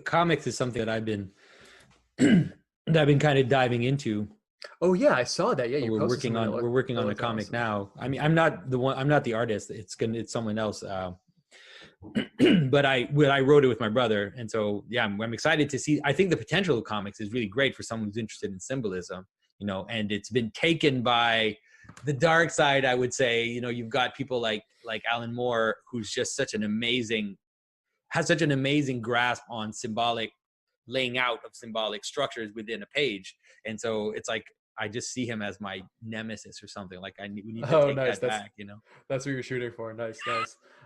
comics is something that I've been kind of diving into. Oh yeah, I saw that. Yeah, you we're working on a comic now. I mean, I'm not the artist. It's someone else. But I wrote it with my brother, and so yeah, I'm excited to see. I think the potential of comics is really great for someone who's interested in symbolism, and it's been taken by the dark side, I would say. You've got people like Alan Moore, who's just has such an amazing grasp on symbolic laying out of symbolic structures within a page, and so it's like I just see him as my nemesis or something. Like we need to take that back. That's what you're shooting for. Nice.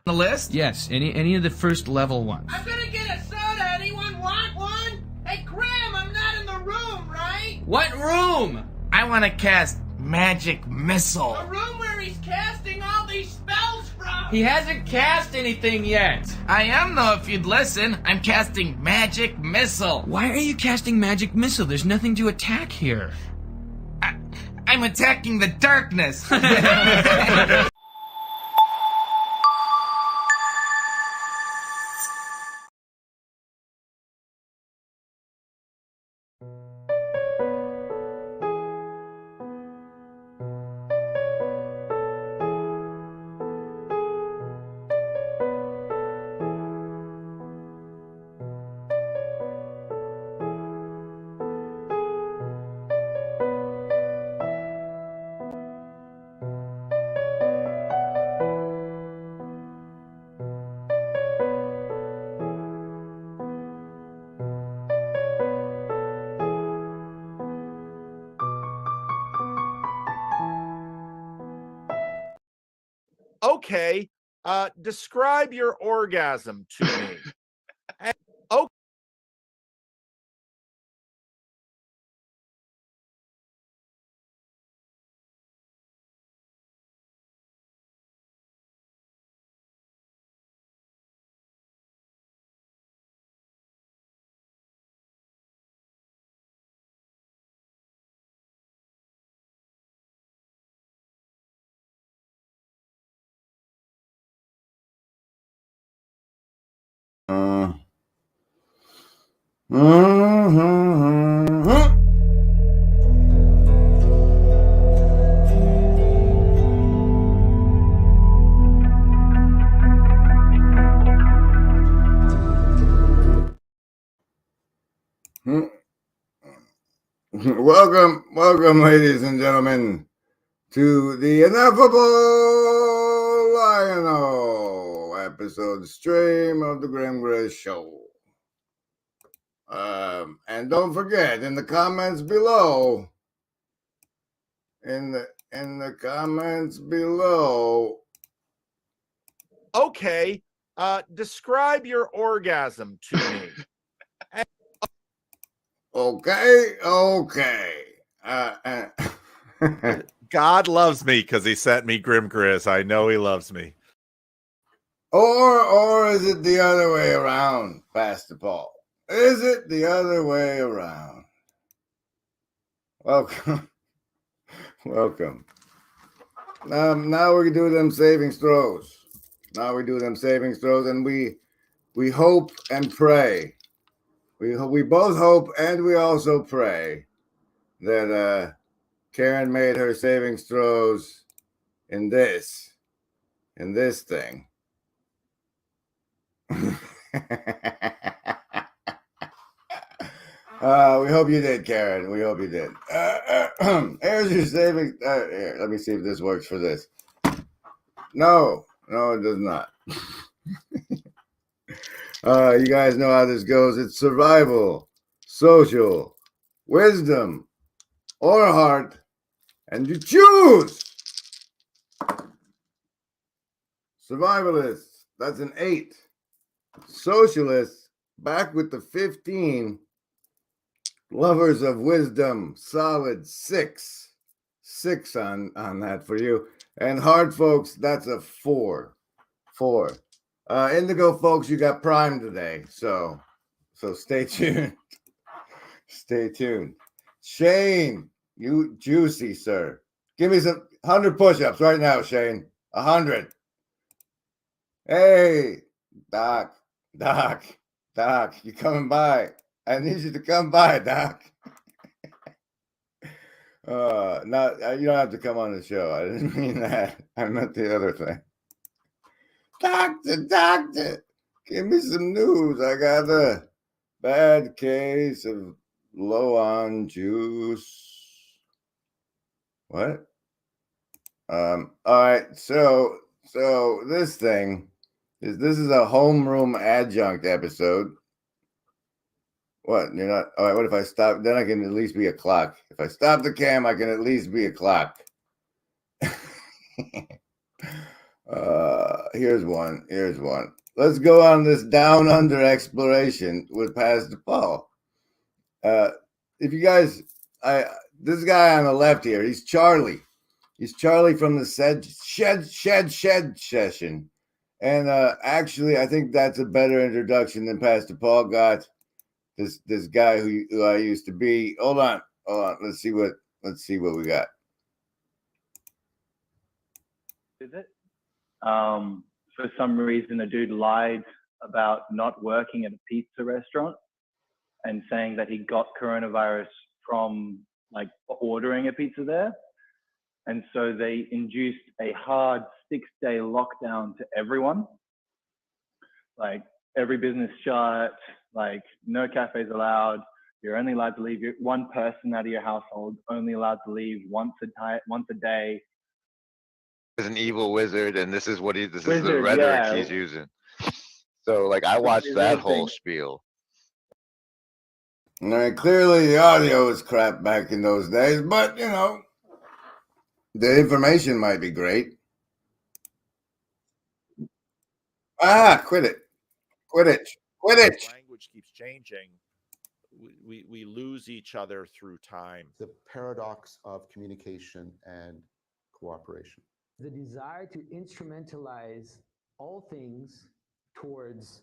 The list? Yes, any of the first level ones. I'm gonna get a soda. Anyone want one? Hey, Graham, I'm not in the room, right? What room? I want to cast Magic Missile. The room where he's casting all these spells from. He hasn't cast anything yet. I am, though, if you'd listen. I'm casting Magic Missile. Why are you casting Magic Missile? There's nothing to attack here. I'm attacking the darkness. Okay, describe your orgasm to me. Okay. Welcome, ladies and gentlemen, to the Ineffable Lion O episode stream of the Grim Grizz Show. And don't forget, in the comments below, Okay, describe your orgasm to me. Okay. God loves me because he sent me Grim Grizz. I know he loves me. Or is it the other way around, Pastor Paul? Is it the other way around? Welcome. Now we do them savings throws. And we hope and pray. We both hope and we also pray that Karen made her savings throws in this thing. We hope you did, Karen. We hope you did. Here's your savings. Here, let me see if this works for this. No, it does not. You guys know how this goes. It's survival, social, wisdom, or heart, and you choose. Survivalists, that's an 8. Socialists, back with the 15. Lovers of wisdom, solid 6. 6 on that for you. And hard folks, that's a 4. Indigo folks, you got Prime today, so stay tuned. Shane, you juicy sir, give me some 100 push-ups right now, Shane. 100. Hey, Doc, Doc, you coming by? I need you to come by, Doc. You don't have to come on the show. I didn't mean that. I meant the other thing. Doctor, give me some news. I got a bad case of low on juice. What? All right. So this is a homeroom adjunct episode. What? You're not all right. What if I stop? Then I can at least be a clock. If I stop the cam, I can at least be a clock. Here's one. Let's go on this down under exploration with Pastor Paul. If you guys, this guy on the left here, he's Charlie. He's Charlie from the shed session. And actually, I think that's a better introduction than Pastor Paul got. This guy who I used to be. Hold on. Let's see what we got. Is it? For some reason, a dude lied about not working at a pizza restaurant and saying that he got coronavirus from like ordering a pizza there. And so they induced a hard 6-day lockdown to everyone. Like every business shut, like no cafes allowed. You're only allowed to leave one person out of your household, only allowed to leave once a day. Is an evil wizard, and this is the Wizard, rhetoric yeah. he's using. So like I watched that whole spiel. All right, clearly the audio was crap back in those days, but you know, the information might be great. Quit it. Language keeps changing. We lose each other through time. The paradox of communication and cooperation. The desire to instrumentalize all things towards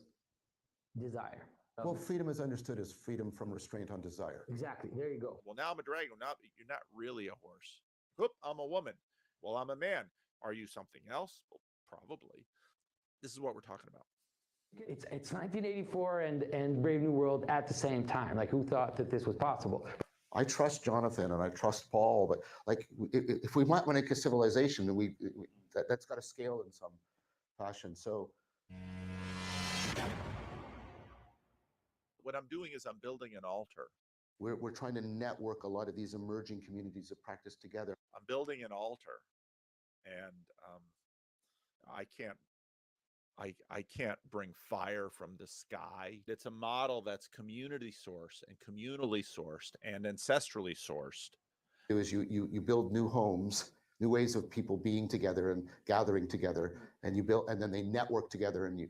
desire. Well, freedom is understood as freedom from restraint on desire. Exactly. There you go. Well, now I'm a dragon. Now you're not really a horse. Whoop, I'm a woman. Well, I'm a man. Are you something else? Well, probably. This is what we're talking about. It's 1984 and Brave New World at the same time. Like, who thought that this was possible? I trust Jonathan and I trust Paul, but like if we want to make a civilization, that's got to scale in some fashion. So what I'm doing is I'm building an altar. We're trying to network a lot of these emerging communities of practice together. I'm building an altar, and I can't bring fire from the sky. It's a model that's community sourced and communally sourced and ancestrally sourced. It was you build new homes, new ways of people being together and gathering together, and you build, and then they network together, and you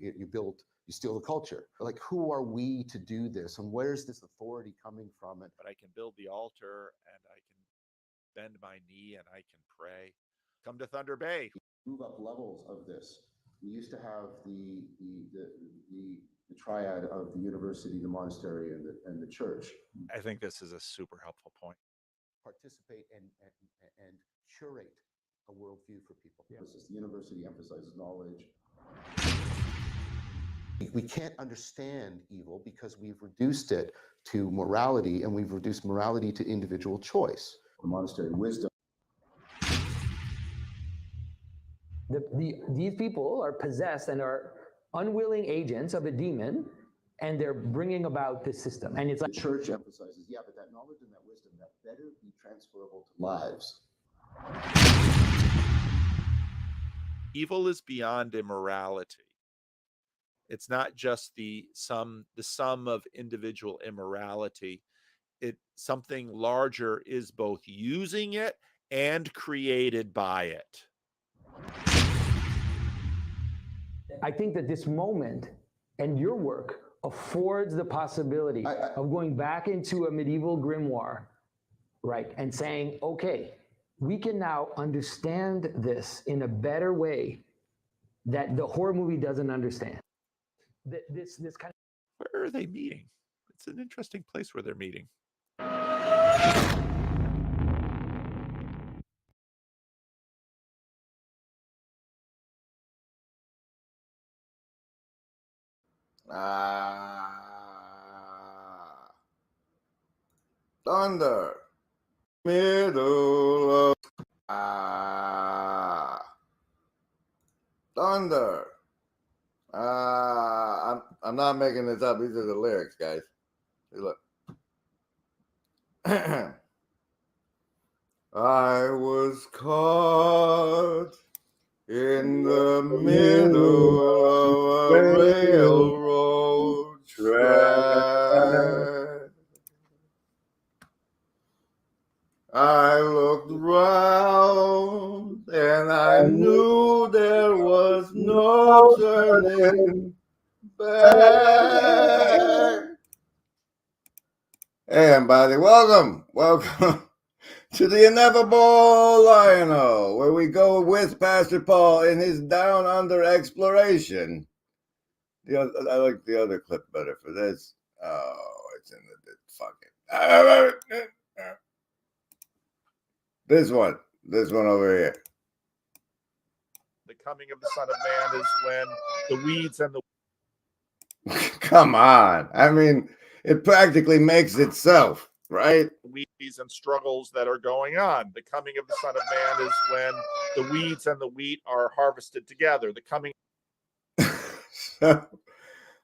steal the culture. Like, who are we to do this, and where's this authority coming from? But I can build the altar, and I can bend my knee, and I can pray. Come to Thunder Bay. Move up levels of this. We used to have the triad of the university, the monastery, and the church. I think this is a super helpful point. Participate and curate a worldview for people. Yeah. The university emphasizes knowledge. We can't understand evil because we've reduced it to morality, and we've reduced morality to individual choice. The monastery wisdom. These people are possessed and are unwilling agents of a demon, and they're bringing about this system. And it's like the church emphasizes, yeah, but that knowledge and that wisdom, that better be transferable to lives. Evil is beyond immorality. It's not just the sum of individual immorality. Something larger is both using it and created by it. I think that this moment and your work affords the possibility of going back into a medieval grimoire, right, and saying, okay, we can now understand this in a better way that the horror movie doesn't understand. This kind of... Where are they meeting? It's an interesting place where they're meeting. Thunder. Middle of thunder. I'm not making this up. These are the lyrics, guys. Hey, look. I was caught in the middle of a railroad track. I looked round and I knew there was no turning back. Hey, everybody, welcome to the Ineffable Lion O, where we go with Pastor Paul in his down under exploration. I like the other clip better for this. Oh, it's in the fuck it. This one over here. The coming of the Son of Man is when the weeds and the Come on. I mean, it practically makes itself, right? weeds and struggles that are going on. The coming of the Son of Man is when the weeds and the wheat are harvested together. The coming. So,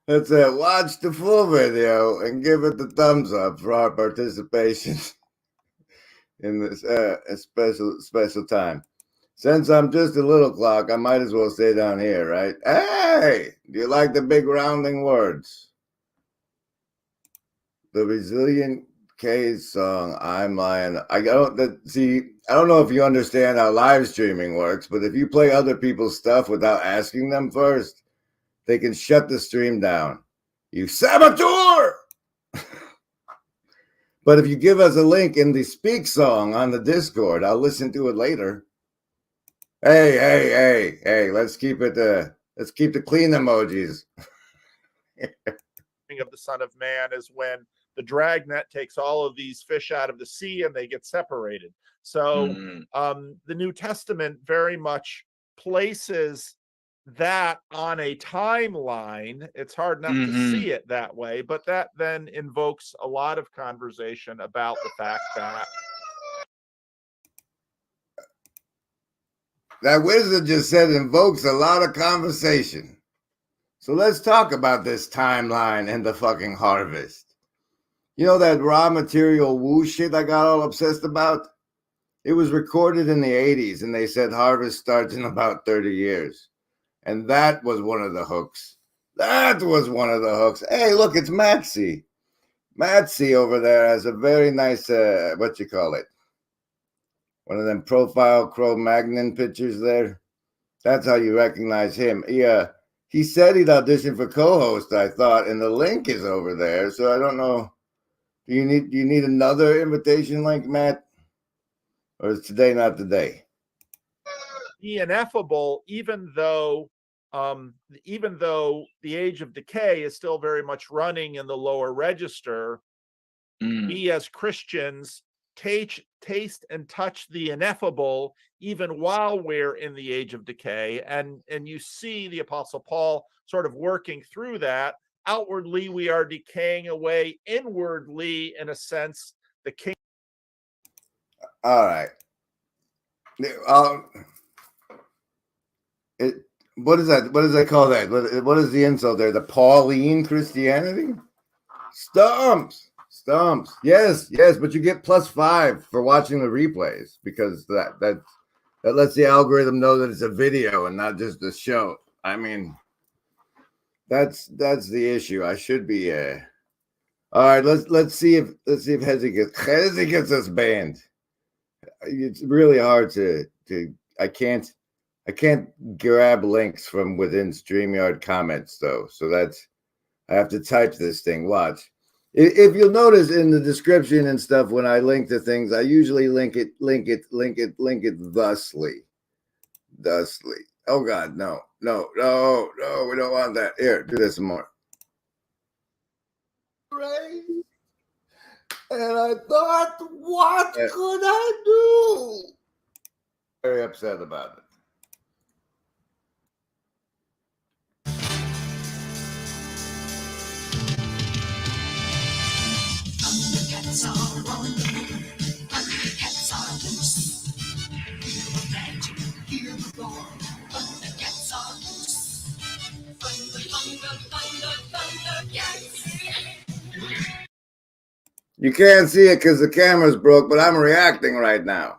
that's it. Watch the full video and give it the thumbs up for our participation in this special time. Since I'm just a little clock, I might as well stay down here, right? Hey, do you like the big rounding words? The Resilient K's song, I'm Lying. I don't know if you understand how live streaming works, but if you play other people's stuff without asking them first, they can shut the stream down. You saboteur! But if you give us a link in the speak song on the Discord, I'll listen to it later. Hey, let's keep the clean emojis. Of the Son of Man is when the dragnet takes all of these fish out of the sea and they get separated. So the New Testament very much places that on a timeline. It's hard not to see it that way, but that then invokes a lot of conversation about the fact that wizard just said invokes a lot of conversation. So let's talk about this timeline and the fucking harvest. You know that raw material woo shit I got all obsessed about? It was recorded in the 80s and they said harvest starts in about 30 years. And that was one of the hooks. Hey, look, it's Matsy. Matsy over there has a very nice, one of them profile Cro-Magnon pictures there. That's how you recognize him. He said he'd audition for co-host, I thought, and the link is over there. So I don't know. Do you need another invitation link, Matt? Or is today not the day? the Ineffable, even though the Age of Decay is still very much running in the lower register, we as Christians taste and touch the ineffable even while we're in the Age of Decay, and you see the Apostle Paul sort of working through that. Outwardly we are decaying away, inwardly in a sense the king. All right. What is that? What does they call that? What is the insult there? The Pauline Christianity? Stumps. Yes, but you get +5 for watching the replays because that lets the algorithm know that it's a video and not just a show. I mean, that's the issue. I should be all right. Let's see if Hezzy gets us banned. It's really hard to I can't grab links from within StreamYard comments though. So I have to type this thing. Watch. If you'll notice in the description and stuff, when I link to things, I usually link it thusly. Oh God, no, we don't want that. Here, do this some more. Right. And I thought, what could I do? Very upset about it. Cats are on You can't see it because the camera's broke, but I'm reacting right now.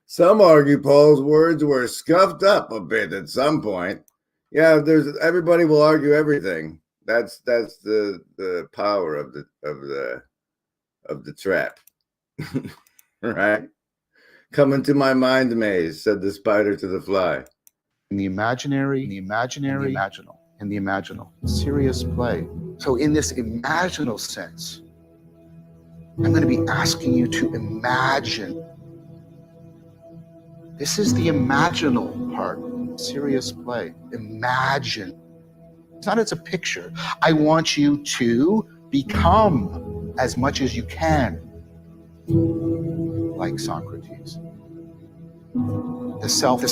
Some argue Paul's words were scuffed up a bit at some point. Yeah, everybody will argue everything. That's the power of the trap. Right? Come into my mind maze, said the spider to the fly. In the imaginary, in the imaginary, in the imaginal, in the imaginal. Serious play. So in this imaginal sense, I'm going to be asking you to imagine. This is the imaginal part. Serious play. Imagine. It's not as a picture. I want you to become as much as you can like Socrates. The self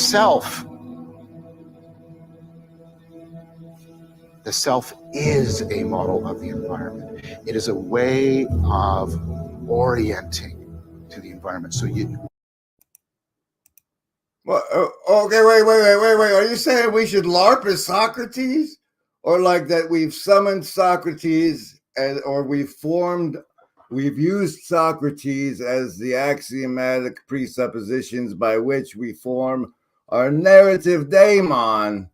is a model of the environment. It is a way of orienting to the environment. So Well, okay, wait. Are you saying we should LARP as Socrates? Or like that we've summoned Socrates or we've used Socrates as the axiomatic presuppositions by which we form our narrative daemon,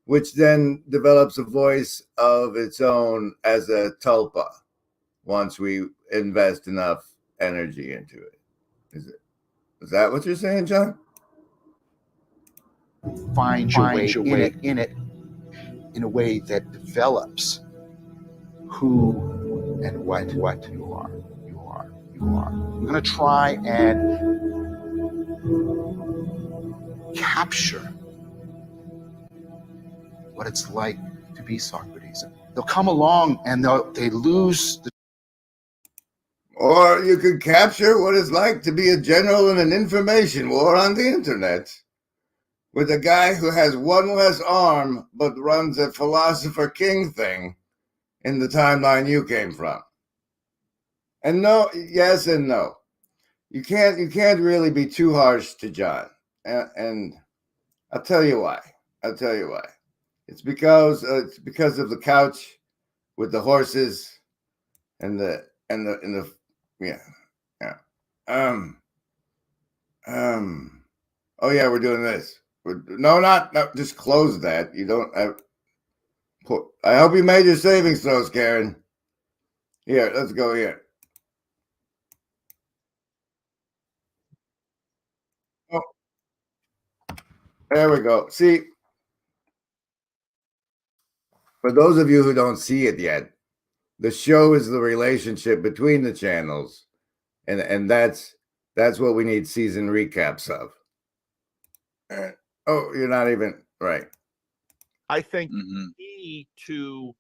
which then develops a voice of its own as a tulpa once we invest enough energy into it. Is that what you're saying, John? Find your way in it in a way that develops who and what you are. We're going to try and capture what it's like to be Socrates. They'll come along and they lose the. Or you could capture what it's like to be a general in an information war on the internet with a guy who has one less arm but runs a philosopher king thing in the timeline you came from. And no, yes and no. You can't really be too harsh to John. And I'll tell you why. It's because of the couch with the horses and the yeah. Oh yeah, we're doing this. No, just close that. You don't. I hope you made your savings throws, Karen. Here, let's go here. Oh, there we go. See, for those of you who don't see it yet, the show is the relationship between the channels, and that's what we need season recaps of. Oh, you're not even right. I think key to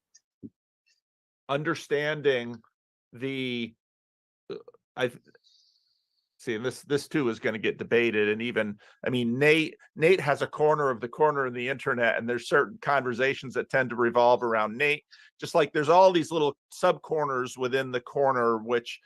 understanding the I see, and this too is going to get debated, and even Nate has a corner of the internet, and there's certain conversations that tend to revolve around Nate, just like there's all these little sub corners within the corner, which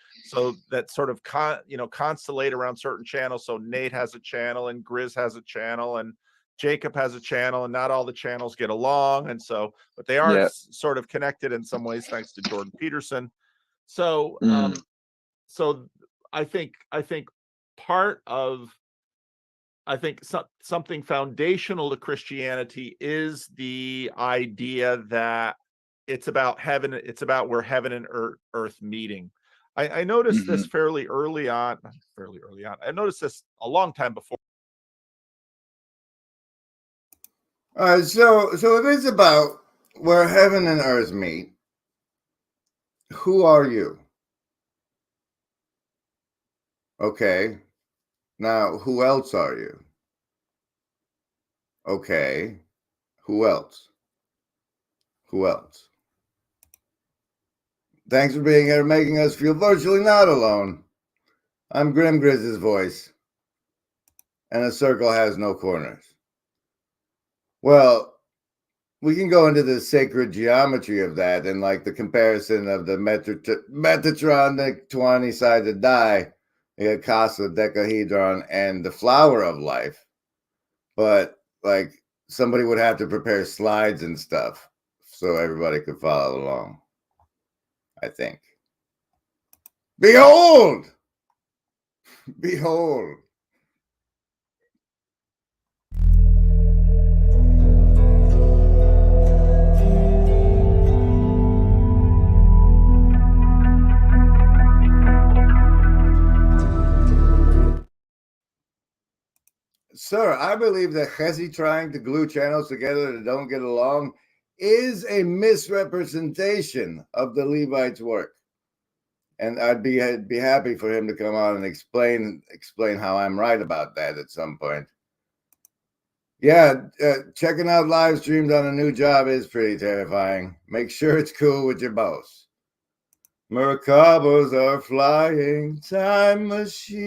that sort of constellate around certain channels. So Nate has a channel, and Grizz has a channel, and Jacob has a channel, and not all the channels get along, and but they are sort of connected in some ways thanks to Jordan Peterson. So I think part of something foundational to Christianity is the idea that it's about heaven. It's about where heaven and earth meeting. I noticed this fairly early on. I noticed this a long time before. So it is about where heaven and earth meet. Who are you? Okay. Now, who else are you? Okay. Who else? Thanks for being here, making us feel virtually not alone. I'm Grim Grizz's voice, and a circle has no corners. Well, we can go into the sacred geometry of that and like the comparison of the Metatron, the 20-sided die, the Casa Decahedron, and the flower of life. But like somebody would have to prepare slides and stuff so everybody could follow along. I think. Behold! Behold! Sir, I believe that Chesy trying to glue channels together that don't get along is a misrepresentation of the Levite's work. And I'd be happy for him to come out and explain how I'm right about that at some point. Yeah, checking out live streams on a new job is pretty terrifying. Make sure it's cool with your boss. Merkabas are flying time machines.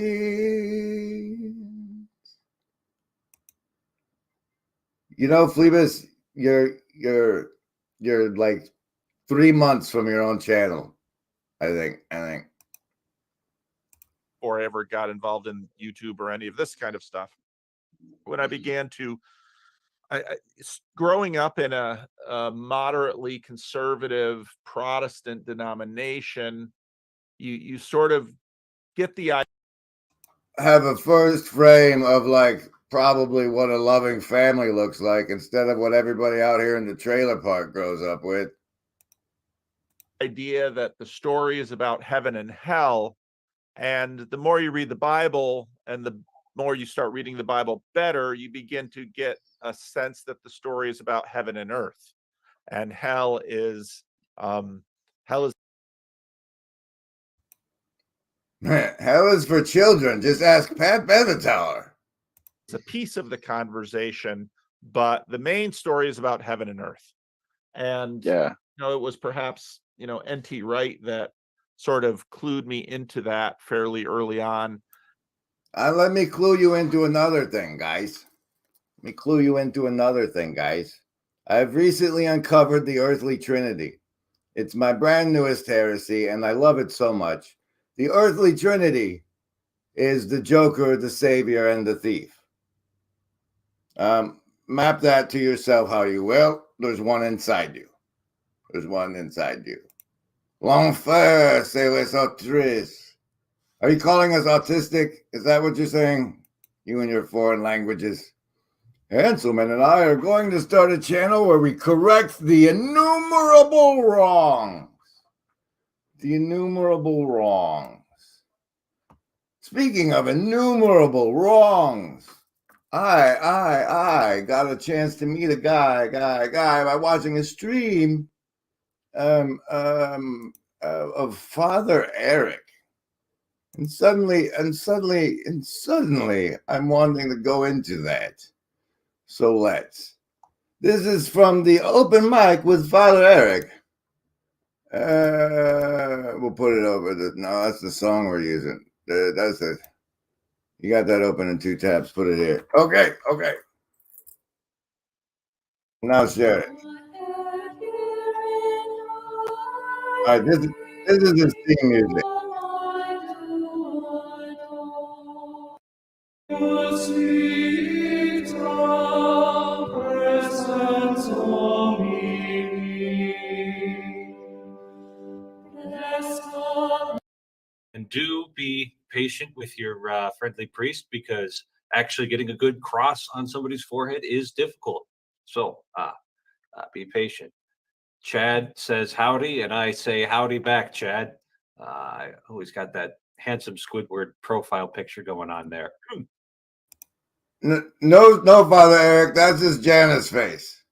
You know, Phlebas, you're like 3 months from your own channel. I think. Before I ever got involved in YouTube or any of this kind of stuff, when I began to, growing up in a moderately conservative Protestant denomination, you sort of get the idea. Have a first frame of like probably what a loving family looks like instead of what everybody out here in the trailer park grows up with. Idea that the story is about heaven and hell, and the more you read the Bible and the more you start reading the Bible better, you begin to get a sense that the story is about heaven and earth, and hell is hell is for children. Just ask Pat Benatar. It's a piece of the conversation, but the main story is about heaven and earth. And yeah, it was perhaps N.T. Wright that sort of clued me into that fairly early on. Let me clue you into another thing, guys. I've recently uncovered the earthly trinity. It's my brand newest heresy, and I love it so much. The earthly trinity is the Joker, the Savior, and the thief. Map that to yourself how you will. There's one inside you. L'enfer, c'est les autres. Are you calling us autistic? Is that what you're saying? You and your foreign languages. Hanselman and I are going to start a channel where we correct the innumerable wrongs. Speaking of innumerable wrongs, I got a chance to meet a guy by watching a stream of Father Eric. And suddenly, I'm wanting to go into that. So let's. This is from the open mic with Father Eric. We'll put it over no, that's the song we're using. That's it. You got that open in 2 tabs. Put it here. Okay. Now share it. All right, this is the theme music. And do be patient with your friendly priest, because actually getting a good cross on somebody's forehead is difficult. So be patient. Chad says howdy, and I say howdy back, Chad. I always got that handsome Squidward profile picture going on there. No, Father Eric, that's his Janus face.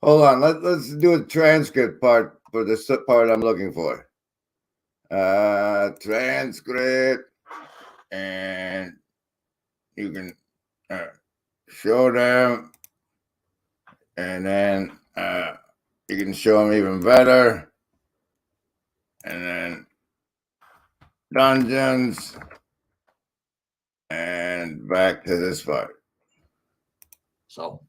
Hold on, let's do a transcript part for the part I'm looking for. Transcript, and you can show them, and then you can show them even better, and then dungeons, and back to this part. So,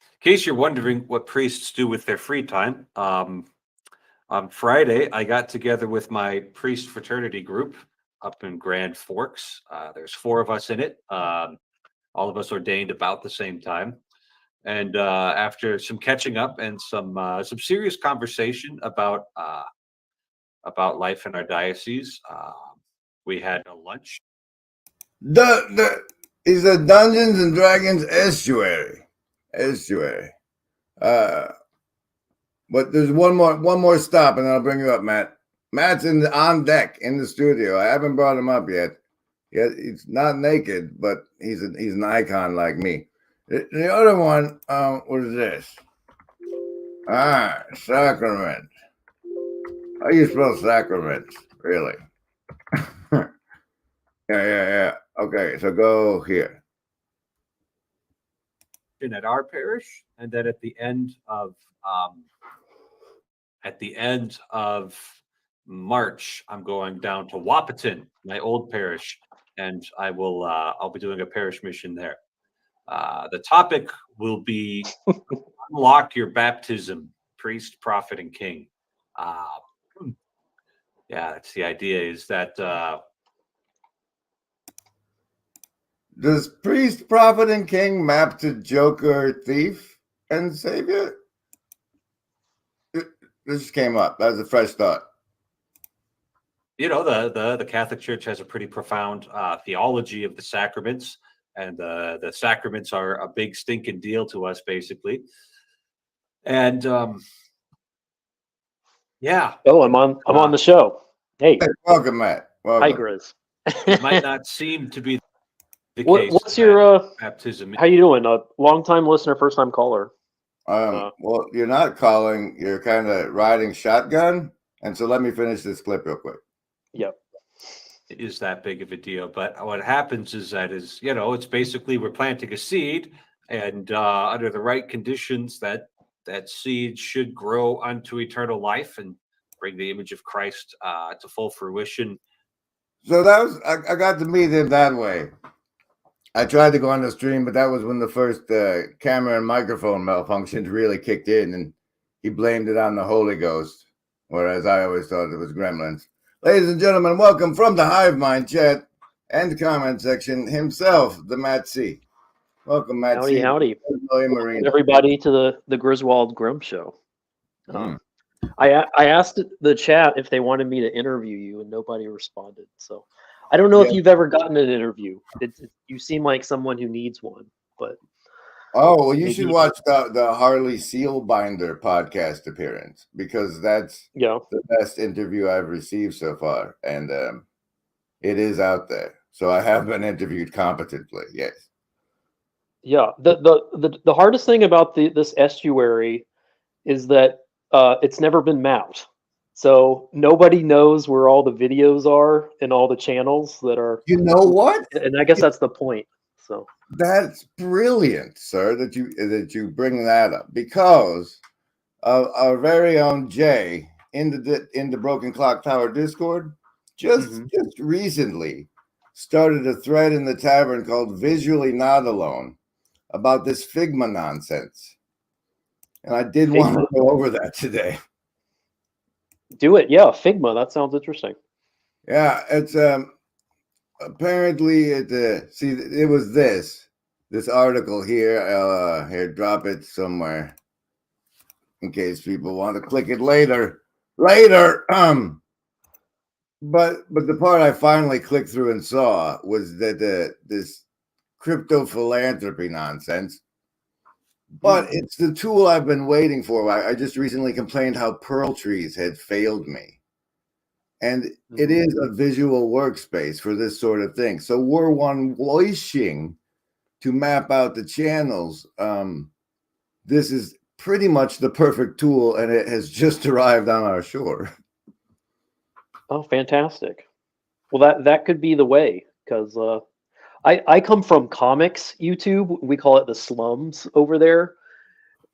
in case you're wondering what priests do with their free time, on Friday, I got together with my priest fraternity group up in Grand Forks. There's 4 of us in it. All of us ordained about the same time. And after some catching up and some serious conversation about life in our diocese, we had a lunch. Is a Dungeons and Dragons estuary. But there's one more stop, and I'll bring you up, Matt. Matt's on deck in the studio. I haven't brought him up yet. He's not naked, but he's an icon like me. The other one, what is this? Sacrament. How do you spell sacrament? Really? Yeah. Okay, so go here. At our parish, and then at the end of March, I'm going down to Wahpeton, my old parish, and I'll be doing a parish mission there. The topic will be unlock your baptism, priest, prophet, and king. That's the idea. Is that does priest, prophet, and king map to Joker, thief, and savior? This just came up. That was a fresh thought. The Catholic Church has a pretty profound theology of the sacraments, and the sacraments are a big stinking deal to us, basically. And Oh, I'm on the show. Hey, welcome, Matt. Welcome. Hi, Grizz. It might not seem to be the case. What's your baptism? How you doing? A long-time listener, first-time caller. Well, you're not calling. You're kind of riding shotgun. And so let me finish this clip real quick. Yep. It is that big of a deal. But what happens is it's basically we're planting a seed, and under the right conditions, that seed should grow unto eternal life and bring the image of Christ to full fruition. So that was I got to meet him that way. I tried to go on the stream, but that was when the first camera and microphone malfunctions really kicked in, and he blamed it on the Holy Ghost, whereas I always thought it was gremlins. Ladies and gentlemen, welcome from the Hive Mind chat and comment section himself, the Matt C. Welcome, Matt C. Howdy. Welcome, everybody to the Griswold Grimm Show. I asked the chat if they wanted me to interview you, and nobody responded. So I don't know if you've ever gotten an interview. You seem like someone who needs one, but well, you should watch the Harley Sealbinder podcast appearance, because that's the best interview I've received so far, and it is out there. So I have been interviewed competently. Yes. Yeah. The hardest thing about this estuary is that it's never been mapped. So nobody knows where all the videos are and all the channels that are. You know what? And I guess that's the point. So that's brilliant, sir, that you bring that up, because our very own Jay in the Broken Clock Tower Discord just recently started a thread in the tavern called Visually Not Alone about this Figma nonsense. And I did want to go over that today. Do it. Yeah, Figma. That sounds interesting. Yeah, it's apparently it was this article here. Here, drop it somewhere in case people want to click it later. But the part I finally clicked through and saw was that this crypto philanthropy nonsense. But it's the tool I've been waiting for. I just recently complained how Pearl Trees had failed me. And it is a visual workspace for this sort of thing. So we're wishing to map out the channels. This is pretty much the perfect tool, and it has just arrived on our shore. Oh, fantastic. Well, that could be the way, because I come from comics YouTube. We call it the slums over there.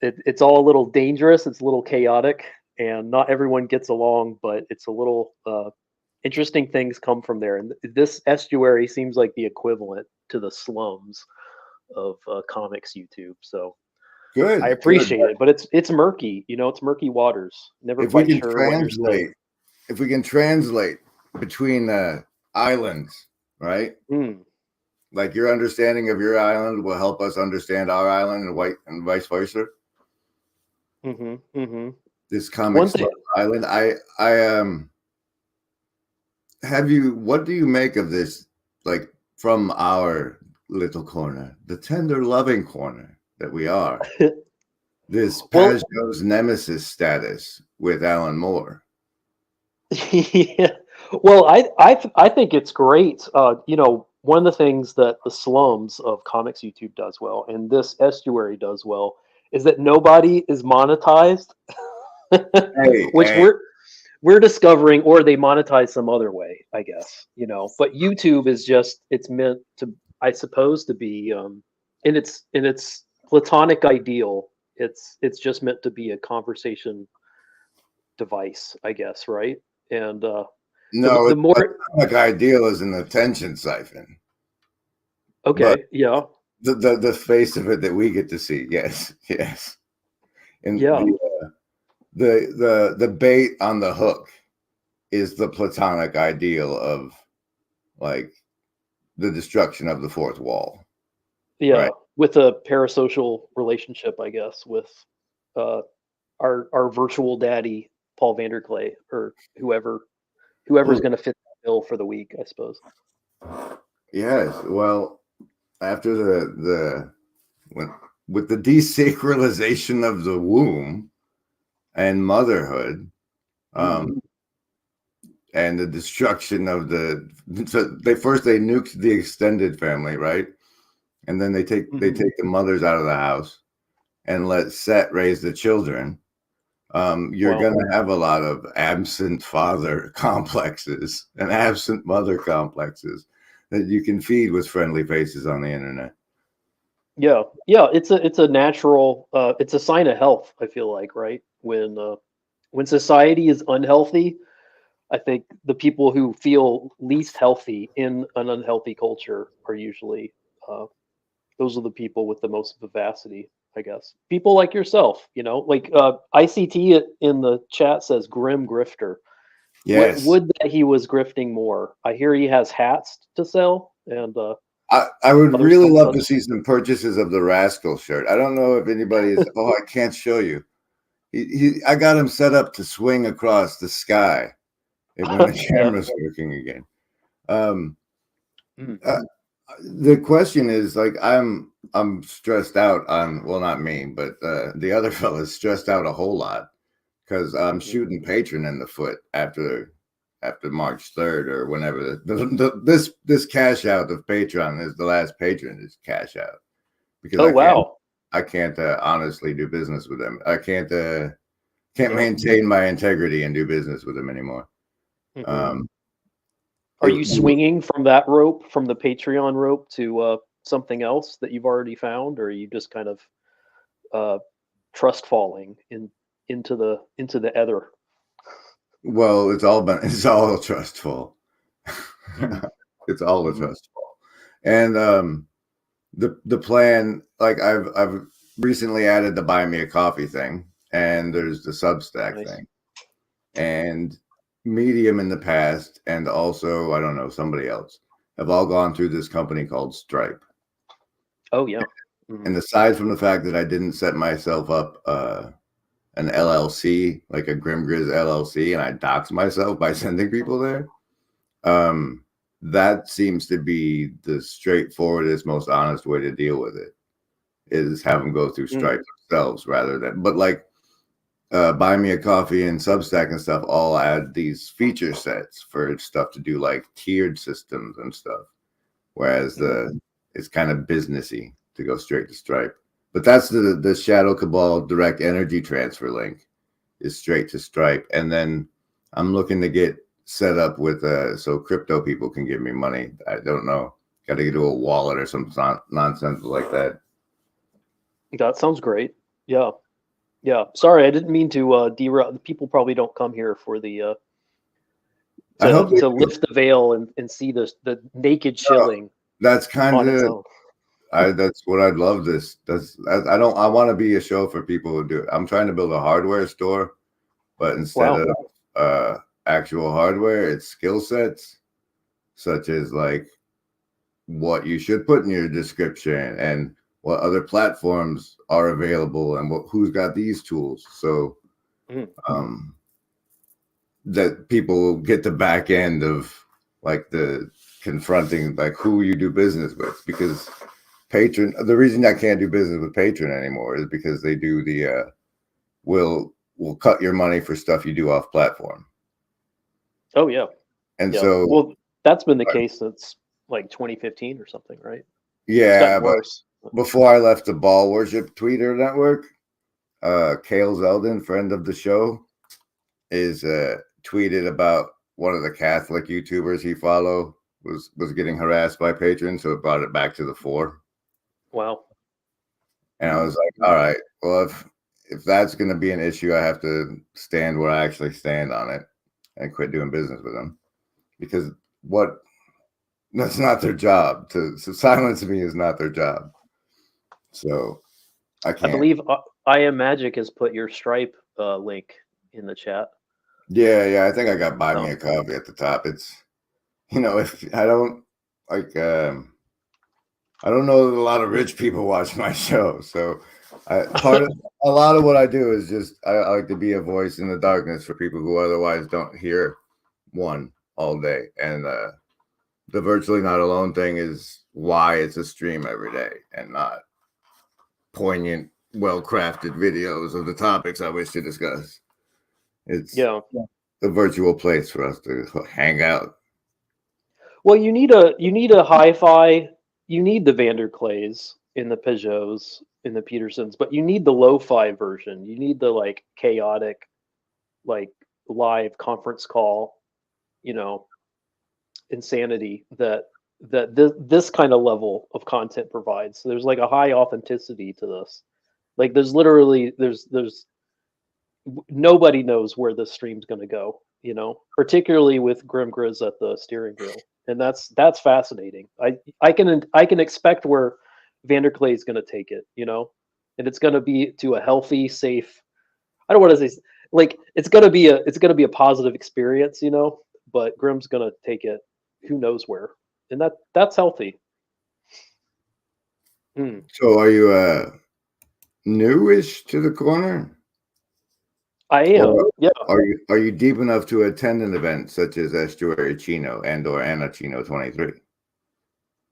It's all a little dangerous. It's a little chaotic, and not everyone gets along, but it's a little interesting things come from there. And this estuary seems like the equivalent to the slums of comics YouTube. So good. I appreciate it, but it's murky. It's murky waters. Never quite sure what you're saying. If we can translate between islands, right? like your understanding of your island will help us understand our island and vice versa. This comic island. What do you make of this, like from our little corner, the tender loving corner that we are, this Pajot's nemesis status with Alan Moore? Yeah. Well, I think it's great. You know, one of the things that the slums of comics YouTube does well, and this estuary does well, is that nobody is monetized, which we're discovering, or they monetize some other way, I guess. You know, but YouTube is just, it's meant to, I suppose, to be in its platonic ideal. It's just meant to be a conversation device, I guess, right? And no, the more like ideal is an attention siphon. Okay, but yeah. The face of it that we get to see, yes. And yeah, the bait on the hook is the platonic ideal of like the destruction of the fourth wall. Yeah, right? With a parasocial relationship, I guess, with our virtual daddy, Paul Vanderklay, or whoever's going to fit that bill for the week, I suppose. Yes, well, after with the desacralization of the womb and motherhood, and the destruction of they nuked the extended family, right? And then they take the mothers out of the house and let Set raise the children. You're going to have a lot of absent father complexes and absent mother complexes that you can feed with friendly faces on the internet. Yeah, it's a natural, it's a sign of health, I feel like, right? When society is unhealthy, I think the people who feel least healthy in an unhealthy culture are usually those are the people with the most vivacity, I guess. People like yourself, you know, like ICT in the chat says grim grifter. Yes. Would that he was grifting more. I hear he has hats to sell, and I would really love to see some purchases of the Rascal shirt. I don't know if anybody is. Oh, I can't show you. I got him set up to swing across the sky when the camera's working again. The question is, like, I'm stressed out on, well, not me, but the other fella's stressed out a whole lot because I'm shooting Patron in the foot after March 3rd or whenever this cash out of Patreon is the last Patron is cash out because I can't honestly do business with them. I can't maintain my integrity and do business with them anymore. Are you swinging from that rope, from the Patreon rope, to something else that you've already found, or are you just kind of trust falling into the ether? Well, it's all trustful. It's all a trustful, and the plan. Like I've recently added the Buy Me a Coffee thing, and there's the Substack thing, and Medium in the past, and also I don't know, somebody else have all gone through this company called Stripe. Oh yeah. And aside from the fact that I didn't set myself up an LLC, like a Grim Grizz LLC, and I doxed myself by sending people there, that seems to be the straightforwardest, most honest way to deal with it, is have them go through Stripe themselves rather than, but like Buy Me a Coffee and Substack and stuff all add these feature sets for stuff to do, like tiered systems and stuff, whereas it's kind of businessy to go straight to Stripe. But that's the Shadow Cabal direct energy transfer link is straight to Stripe. And then I'm looking to get set up with so crypto people can give me money. I don't know, got to get to a wallet or some nonsense like that. That sounds great. Yeah. Sorry, I didn't mean to derail. People probably don't come here for the to lift the veil and see the naked shilling. That's kind of that's what I'd love. I want to be a show for people who do it. I'm trying to build a hardware store, but instead of actual hardware, it's skill sets such as like what you should put in your description and what other platforms are available and who's got these tools. So that people get the back end of like the confronting like who you do business with, because the reason I can't do business with Patreon anymore is because they do the will cut your money for stuff you do off platform. Oh yeah. And so, well, that's been the case since like 2015 or something, right? Yeah, but worse. Before I left the Ball Worship Tweeter network, Kale Zeldin, friend of the show, is tweeted about one of the Catholic YouTubers he follow was getting harassed by patrons, so it brought it back to the fore. Wow. And I was like, all right, well, if that's going to be an issue, I have to stand where I actually stand on it and quit doing business with them, because that's not their job. To silence me is not their job. So I can't. I believe I Am Magic has put your Stripe link in the chat. Yeah. I think I got buy me a coffee at the top. It's, if I don't like, I don't know that a lot of rich people watch my show. So a lot of what I do is just, I like to be a voice in the darkness for people who otherwise don't hear one all day. And the Virtually Not Alone thing is why it's a stream every day and not poignant, well-crafted videos of the topics I wish to discuss. It's the virtual place for us to hang out. Well, you need a hi-fi. You need the Vanderclays in the Peugeots, in the Petersons, but you need the lo-fi version. You need the like chaotic, like live conference call, insanity that this kind of level of content provides. So there's like a high authenticity to this. Like there's nobody knows where this stream's going to go, particularly with Grim Grizz at the steering wheel. And that's fascinating. I can expect where Vanderclay is going to take it, and it's going to be to a healthy, safe, I don't want to say like it's going to be a positive experience, but Grim's going to take it who knows where. And that's healthy. So are you newish to the corner? I am. Yeah. Are you deep enough to attend an event such as Estuary Chino and/or Anna Chino 23?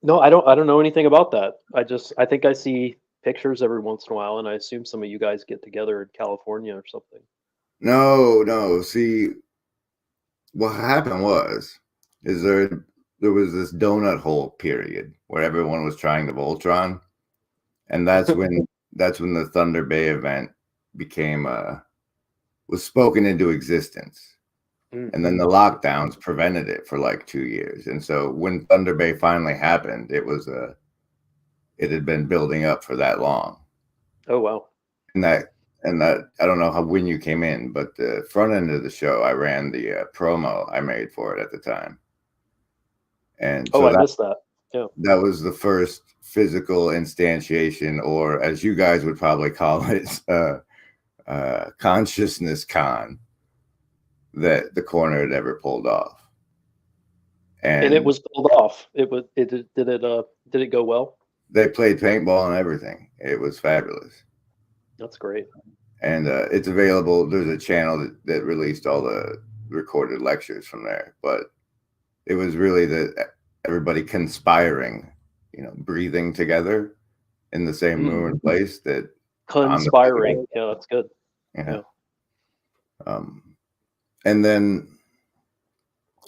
No, I don't know anything about that. I think I see pictures every once in a while, and I assume some of you guys get together in California or something. No. See, what happened is there was this donut hole period where everyone was trying the Voltron, and that's when the Thunder Bay event became was spoken into existence. And then the lockdowns prevented it for like 2 years. And so when Thunder Bay finally happened, it had been building up for that long. Oh wow. And that I don't know when you came in, but the front end of the show, I ran the promo I made for it at the time. And so I missed that. Yeah. That was the first physical instantiation, or as you guys would probably call it, consciousness con that the corner had ever pulled off. And it was pulled off. Did it go well? They played paintball and everything. It was fabulous. That's great. And it's available. There's a channel that released all the recorded lectures from there. But it was really everybody conspiring, breathing together in the same room and place. That conspiring. Yeah, that's good. Yeah. And then,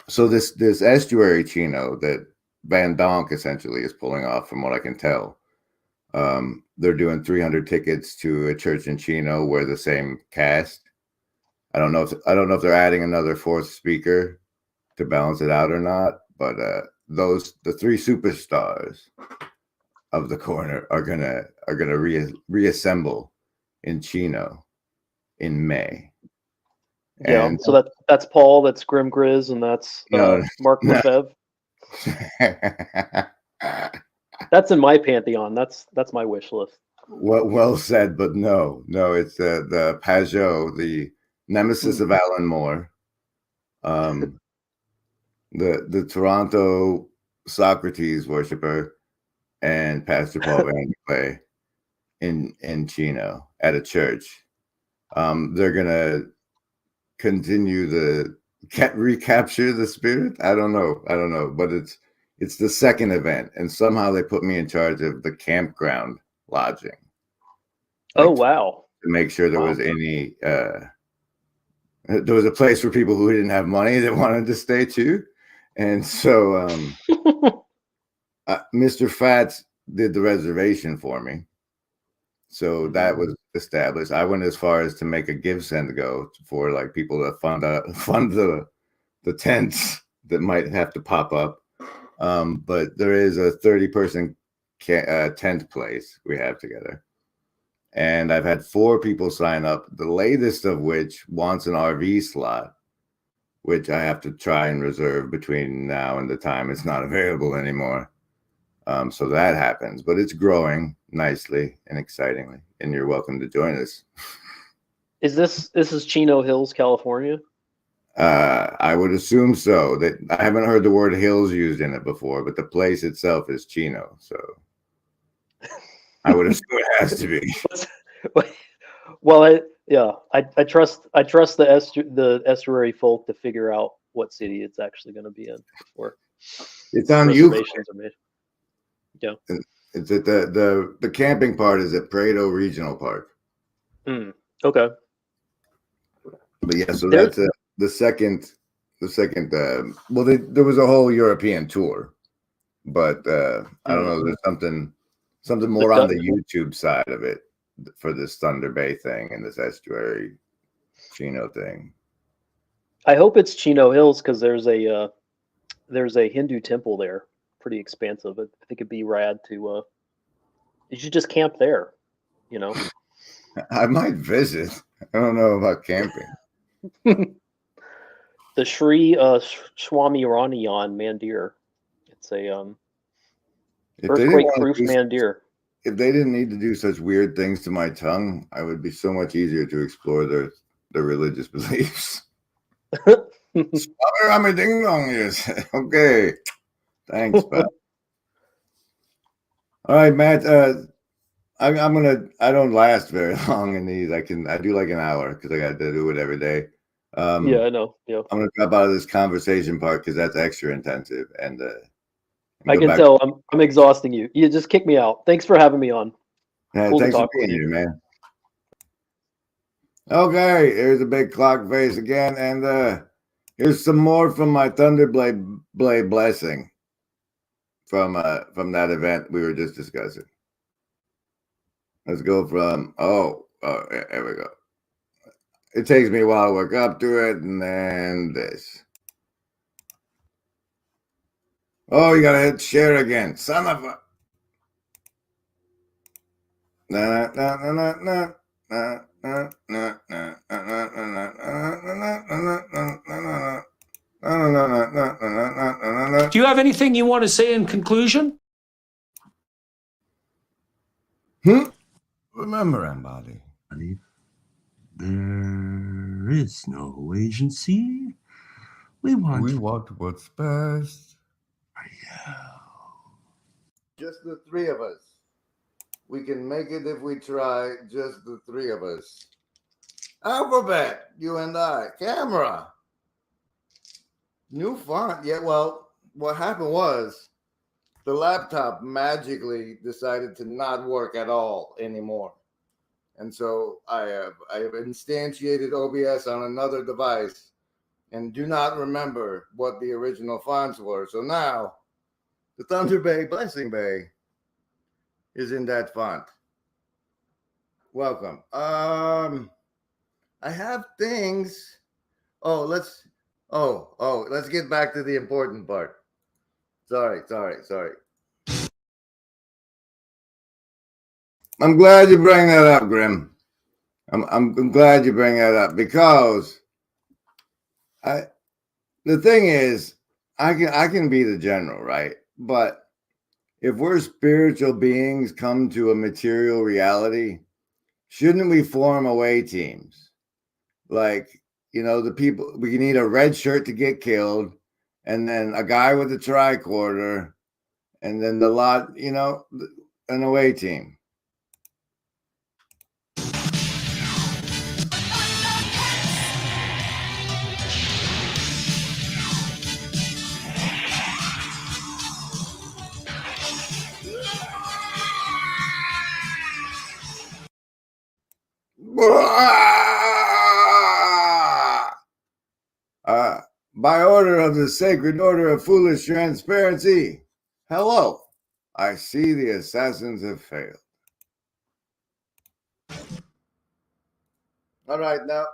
so this Estuary Chino that Van Donk essentially is pulling off, from what I can tell. They're doing 300 tickets to a church in Chino where the same cast. I don't know if they're adding another fourth speaker to balance it out or not, but the three superstars of the corner are gonna reassemble in Chino in May. Yeah, and so that's Paul, that's Grim Grizz, and that's Mark Lefebvre. That's in my pantheon. That's my wish list. Well said, but no, it's the Pajot, the nemesis of Alan Moore, the Toronto Socrates worshiper and Pastor Paul Van Clay in Chino at a church. They're gonna continue the recapture the spirit. I don't know, but it's the second event, and somehow they put me in charge of the campground lodging. Oh wow! To make sure there was any there was a place for people who didn't have money that wanted to stay too, and so Mr. Fats did the reservation for me. So that was established. I went as far as to make a give send go for like people to fund the tents that might have to pop up. But there is a 30-person tent place we have together. And I've had 4 people sign up, the latest of which wants an RV slot, which I have to try and reserve between now and the time it's not available anymore. So that happens, but it's growing nicely and excitingly, and you're welcome to join us. This is Chino Hills, California? I would assume so. That I haven't heard the word hills used in it before, but the place itself is Chino, so I would assume it has to be. Well, I trust the estuary folk to figure out what city it's actually going to be in before it's on reservations are made. Yeah, it's at the camping part is at Prado Regional Park. Okay, but yeah, so that's the second. Well, there was a whole European tour, but I don't know. There's something more on the YouTube side of it for this Thunder Bay thing and this estuary Chino thing. I hope it's Chino Hills because there's a Hindu temple there. Pretty expansive. I think it'd be rad to you should just camp there, you know. I might visit. I don't know about camping. The Sri Swami Raniyan Mandir. It's a earthquake-proof Mandir. If they didn't need to do such weird things to my tongue, I would be so much easier to explore their religious beliefs. Swami Rami Ding Dong, yes. Okay. Thanks, Pat. All right, Matt. I don't last very long in these. I do like an hour because I got to do it every day. Yeah, I know. Yeah. I'm gonna drop out of this conversation part because that's extra intensive, and I can tell I'm exhausting you. You just kick me out. Thanks for having me on. Yeah, cool thanks for being here, man. Okay, here's a big clock face again, and here's some more from my Thunderblade blessing from that event we were just discussing. Let's go from there we go. It takes me a while to work up to it, and then this. Oh, you gotta hit share again, son of a. Do you have anything you want to say in conclusion? Remember, Embody. There is no agency. We want what's best. Just the 3 of us. We can make it if we try. Just the 3 of us. Alphabet, you and I. Camera. New font. Yeah, well, what happened was the laptop magically decided to not work at all anymore. And so I have instantiated OBS on another device and do not remember what the original fonts were. So now the Thunder Bay Blessing Bay is in that font. Welcome. I have things. Let's get back to the important part. Sorry. I'm glad you bring that up, Grim. I'm glad you bring that up because the thing is, I can be the general, right? But if we're spiritual beings come to a material reality, shouldn't we form away teams? Like, the people, we need a red shirt to get killed, and then a guy with a tricorder and then the lot, you know, an away team. By order of the Sacred Order of Foolish Transparency, hello. I see the assassins have failed. All right, now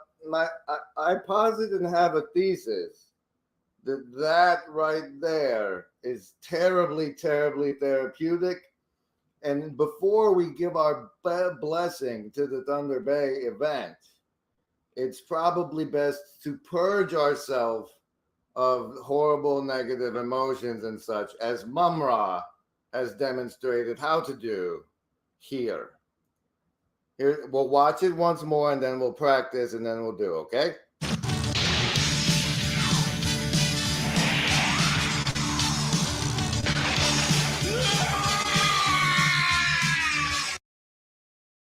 I posit and have a thesis that right there is terribly, terribly therapeutic. And before we give our blessing to the Thunder Bay event, it's probably best to purge ourselves of horrible negative emotions and such, as Mumra has demonstrated how to do here. Here, we'll watch it once more and then we'll practice and then we'll do, okay?